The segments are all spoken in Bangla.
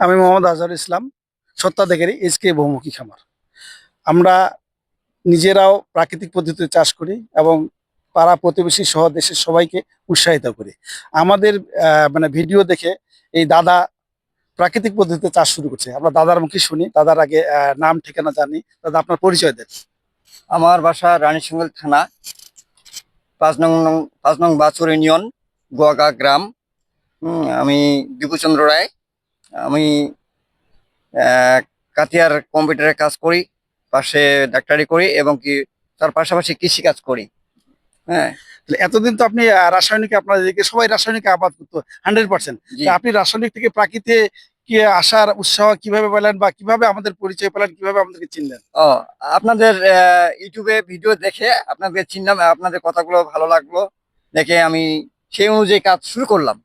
আমি মোহাম্মদ আজহার ইসলাম, সত্ত্বাধিকারী এসকে বহুমুখী খামার। আমরা নিজেরাও প্রাকৃতিক পদ্ধতিতে চাষ করি এবং পাড়া প্রতিবেশী সহ দেশের সবাইকে উৎসাহিত করি। আমাদের মানে ভিডিও দেখে এই দাদা প্রাকৃতিক পদ্ধতিতে চাষ শুরু করছে। আমরা দাদার মুখে শুনি, দাদার আগে নাম ঠিকানা জানি। দাদা, আপনার পরিচয় দেন। আমার বাসা রানীশঙ্গল থানা, 5 নং বাছুর ইউনিয়ন, গোয়াগা গ্রাম। আমি দীপুচন্দ্র রায়। আমি কাতিয়ার কম্পিউটারে কাজ করি, পাশে ডাক্তারি করি এবং কি তার পাশাপাশি কৃষি কাজ করি। হ্যাঁ, তাহলে এতদিন তো আপনি রাসায়নিক, আপনার এদিকে সবাই রাসায়নিক আবাদ করতো 100%। জি। আপনি রাসায়নিক থেকে প্রাকৃতিক কি আসার উৎসাহ কিভাবে পেলেন, বা কিভাবে আমাদের পরিচয় পেলেন, কিভাবে আমাদেরকে চিনলেন? ও, আপনাদের ইউটিউবে ভিডিও দেখে আপনাদের চিনলাম, আপনাদের কথাগুলো ভালো লাগলো দেখে আমি সেই অনুযায়ী কাজ শুরু করলাম।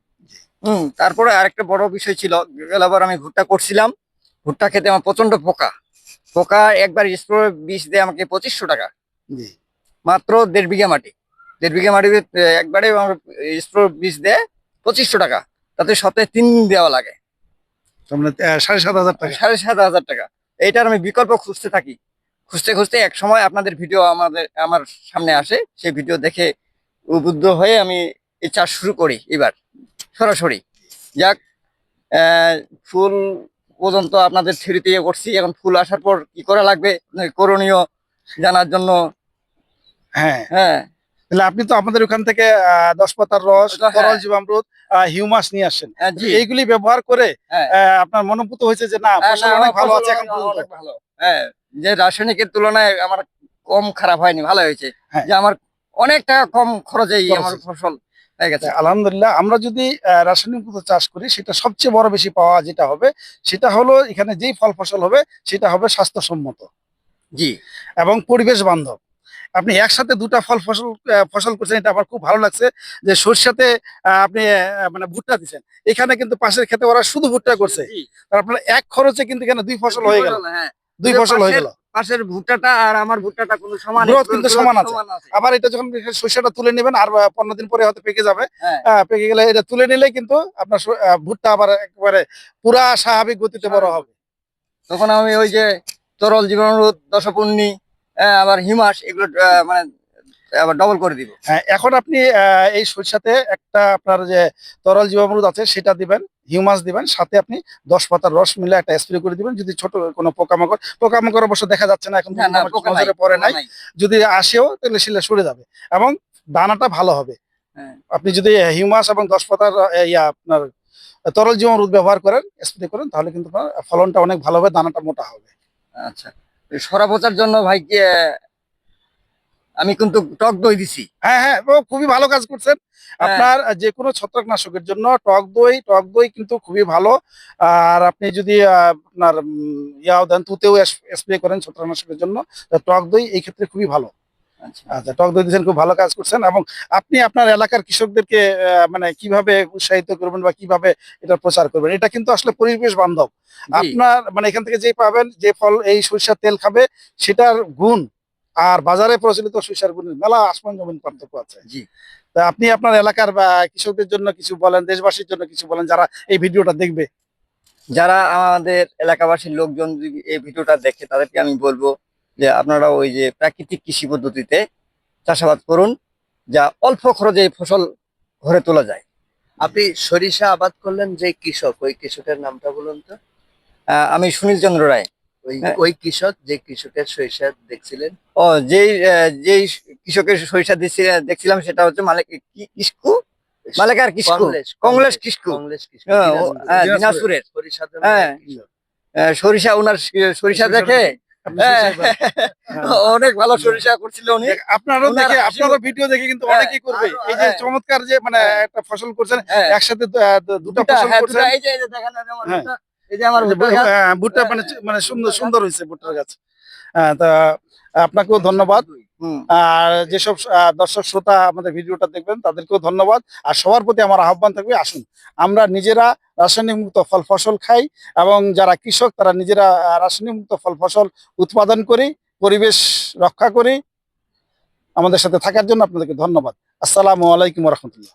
তারপরে আরেকটা বড় বিষয় ছিল, গেলাবার আমি ভুট্টা করছিলাম। ভুট্টা খেতে আমার প্রচন্ড পোকা। পোকা একবার স্প্রে বীজ দেয় আমাকে 2500 টাকা, জি। মাত্র 1.5 বিঘা মাটি। 1.5 বিঘা মাটিতে একবারে আমার স্প্রে বীজ দেয় 2500 টাকা, তাতে সপ্তাহে 3 দিন দেওয়া লাগে, তার মানে 7,500 টাকা। 7,500 টাকা। এইটার আমি বিকল্প খুঁজতে থাকি। খুঁজতে খুঁজতে এক সময় আপনাদের ভিডিও আমার সামনে আসে, সেই ভিডিও দেখে উদ্বুদ্ধ হয়ে আমি এই চাষ শুরু করি এবার সরাসরি। যাক, ফুল পর্যন্ত আপনাদের থ্রিতে ইয়ে করছি, এখন ফুল আসার পর কি করা লাগবে করণীয় জানার জন্য। হ্যাঁ, হ্যাঁ, তাহলে আপনি তো আমাদের ওখান থেকে 10 পাতার রস, হ্যাঁ, তরল জীবামৃত, হিউমাস নিয়ে আসেন। জি, এইগুলি ব্যবহার করে হ্যাঁ, আপনার মনোভূত হয়েছে যে না, হ্যাঁ, ফসল না, অনেক আমার ভালো ফসল আছে এখন পর্যন্ত। অনেক ভালো। হ্যাঁ, যে রাসায়নিকের তুলনায় আমার কম খারাপ হয়নি, ভালো হয়েছে। হ্যাঁ, যে আমার অনেক টাকা কম খরচেই খরচ আমার হয়েছে। ফসল হয়ে গেছে। আলহামদুলিল্লাহ, আমরা যদি রাসায়নিক মুক্ত চাষ করি, সেটা সবচেয়ে বড় বেশি পাওয়া যেটা হবে, সেটা হলো এখানে যেই ফল ফসল হবে সেটা হবে স্বাস্থ্যসম্মত জি, এবং পরিবেশ বান্ধব। আপনি একসাথে দুটা ফসল করছেন, এটা আমার খুব ভালো লাগছে। যে সরষেতে আপনি মানে ভুট্টা দিচ্ছেন, এখানে কিন্তু পাশের ক্ষেতে ওরা শুধু ভুট্টা করছে। জি, তার আপনার এক খরচে কিন্তু এখানে দুই ফসল হয়ে গেল, হ্যাঁ, দুই ফসল হয়ে গেল। পাশের ভুট্টাটা আর আমার ভুট্টাটা কোনো সমান গ্রোথ কিন্তু সমান আছে। সমান আছে। আবার এটা যখন শস্যটা তুলে নেবেন, আর 15 দিন পরে হয়তো পেকে যাবে। হ্যাঁ, পেকে গেলে এটা তুলে নিলে কিন্তু আপনার ভুট্টা আবার একেবারে পুরা স্বাভাবিক গতিতে বড় হবে। তখন আমি ওই যে তরল জীবাণুরোধ, দশপূর্ণি, আবার হিমাস, এগুলো মানে আবার ডবল করে দিব। হ্যাঁ, এখন আপনি এই সরিষাতে একটা আপনার যে তরল জীবামৃত আছে সেটা দিবেন, হিউমাস দিবেন, সাথে আপনি 10 পাতার রস মিলে একটা স্প্রে করে দিবেন। যদি ছোট কোনো পোকামাকড় অবশ্য দেখা যাচ্ছে না এখন, না, না, আমার পোকা নাই, নজরে পড়ে পোকা নাই। নাই। যদি আসেও তাহলে সেটা সরে যাবে এবং দানাটা ভালো হবে। হ্যাঁ, আপনি যদি হিউমাস এবং 10 পাতার আপনার তরল জীবামৃত ব্যবহার করেন, স্প্রে করেন, তাহলে কিন্তু আপনার ফলনটা অনেক ভালো হবে, দানাটা মোটা হবে। আচ্ছা। সরা পচার জন্য ভাই কি, আমি কিন্তু টক দই দিছি। হ্যাঁ, হ্যাঁ, ও খুবই ভালো কাজ করছেন। হ্যাঁ, আপনার যে কোনো ছত্রাকনাশকের জন্য টক দই কিন্তু খুবই ভালো। আর আপনি যদি আপনার ইয়াও দেন, তুতেও স্প্রে করেন ছত্রাকনাশকের জন্য, তা টক দই এই ক্ষেত্রে খুবই ভালো। আচ্ছা, আচ্ছা, টক দই দিচ্ছেন, খুব ভালো কাজ করছেন। এবং আপনি আপনার এলাকার কৃষকদেরকে মানে কিভাবে উৎসাহিত করবেন বা কিভাবে এটা প্রচার করবেন, এটা কিন্তু আসলে পরিবেশ বান্ধব। জি, আপনার মানে এখান থেকে যে পাবেন, যে ফল এই সরিষার তেল খাবে, সেটার গুণ আর বাজারে প্রচলিত সরিষার গুণের মেলা আসমান জমিন পার্থক্য আছে। জি। তা আপনি আপনার এলাকার বা কৃষকদের জন্য কিছু বলেন, দেশবাসীর জন্য কিছু বলেন, যারা এই ভিডিওটা দেখবে। যারা আমাদের এলাকাবাসীর লোকজন যদি এই ভিডিওটা দেখে, তাদেরকে আমি বলবো যে আপনারা ওই যে প্রাকৃতিক কৃষি পদ্ধতিতে চাষাবাদ করুন, যা অল্প খরচে এই ফসল ঘরে তোলা যায়। আপনি সরিষা আবাদ করলেন, যে কৃষক, ওই কৃষকের নামটা বলুন তো। আমি সুনীল চন্দ্র রায়। ওই হ্যাঁ। ওই কৃষক, যে কৃষকের সরিষা দেখছিলেন। ও, যেই কৃষকের সরিষা দেখছিলাম, সেটা হচ্ছে মালিক কিসকু, মালিকার কিসকু, কংগ্রেস কিসকু। কংগ্রেস কৃষক, হ্যাঁ, দিনাজপুরের। দিনাজপুরের। সরিষা জমির হ্যাঁ, এক কৃষক। সরিষা, ওনার সরিষা দেখে আপনি হ্যাঁ, সরিষা হ্যাঁ। অনেক ভালো সরিষা করছিল উনি। আপনারও ওনার দেখে, হাসি আপনারও ভিডিও দেখে কিন্তু হ্যাঁ, অনেকেই করবে। এই যে হ্যাঁ, চমৎকার যে মানে হ্যাঁ, একটা ফসল করছেন, হ্যাঁ, একসাথে দুটা দুটা, ফসল হ্যাঁ, করছেন। দুটা। এই যে দেখেন, এই যে আমার হ্যাঁ, ভুট্টা, এই যে আমার এই যে ভুট্টার গাছ। ভুট্টা হ্যাঁ, মানে মানে সুন্দর ভুট্টার গাছ। সুন্দর হয়েছে ভুট্টার গাছ। তা আপনাকেও ধন্যবাদ। হুম, আর যেসব দর্শক শ্রোতা আমাদের ভিডিওটা দেখবেন, তাদেরকেও ধন্যবাদ। আর সবার প্রতি আমার আহ্বান থাকবে, আসুন আমরা নিজেরা রাসায়নিক মুক্ত ফল ফসল খাই, এবং যারা কৃষক তারা নিজেরা রাসায়নিক মুক্ত ফল ফসল উৎপাদন করি, পরিবেশ রক্ষা করি। আমাদের সাথে থাকার জন্য আপনাদেরকে ধন্যবাদ। আসসালামু আলাইকুম রহমতুল্লাহ।